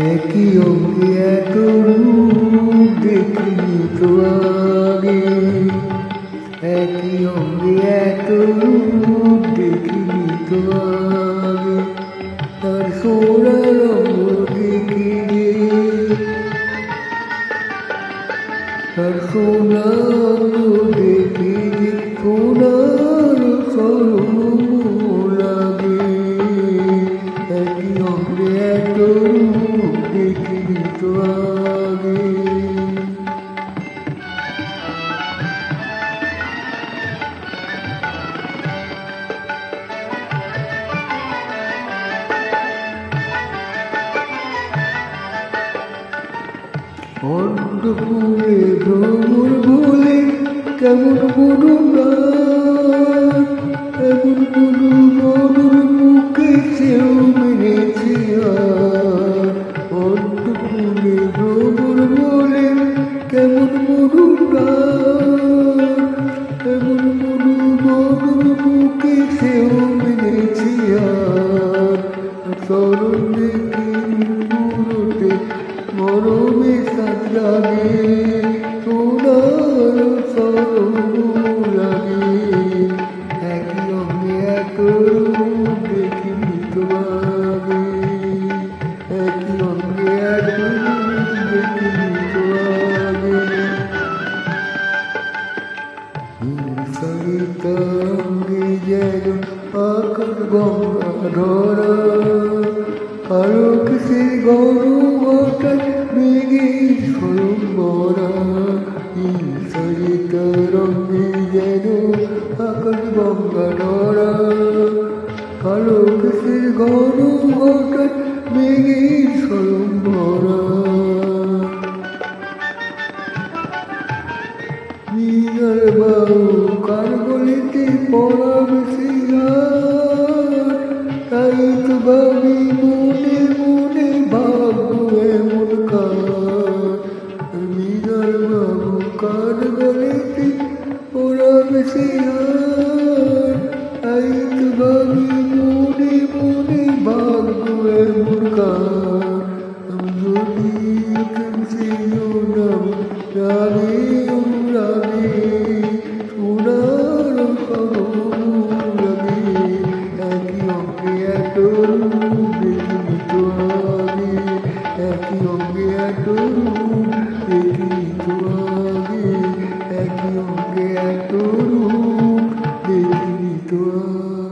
একই অঙ্গে এত রূপ দেখিনি তো আগে, একই অঙ্গে এত রূপ দেখিনি তো আগে। তার সোনার রঙ দেখিনি, তার সোনার দেখিনি, সোনার সরম লাগে। একই অঙ্গে এত রূপ দেখিনি তো আগে। অন্ধকারে ভ্রমর বলে কেমন মনুর গান, এমন মনুর মুখে সেও মেরেছে আর। অন্ধকারে ভ্রমর বলে কেমন মনুর গান, এমন মনুর মুখে সেও মেরেছে আর। চরণ দেখে পুরোতে মরমে সাজাবে, সোনার সরম লাগে। একই অঙ্গে এত রূপ দেখিনি তো আগে, একই অঙ্গে এত রূপ দেখিনি তো আগে। হিংসারিতা অঙ্গে যেন আকাশ গঙ্গা ধরা, কারো কিসের গরুমাটার মেঘের স্বয়ং মরা। হিংসারিতা রঙে যেন আকাশ গঙ্গা ধরা, কারো কিসের গরুমাটার মেঘের স্বয়ং মরা। মিনার বাবু কার গলিতে পড়া বেশি আর, তাই তো ভাবি মনে মনে ভাববো এমন কার। মিনার বাবু কার গলিতে পড়া বেশি আর, তাই তো ভাবি মনে মনে ভাববো এমন কার। যদি কেউ নাম রাগে অনুরাগে, সোনার সরম লাগে। একই অঙ্গে এত রূপ দেখিনি তো আগে, একই অঙ্গে এত রূপ দেখিনি তো আগে, একই অঙ্গে এত রূপ দেখিনি তো আগে।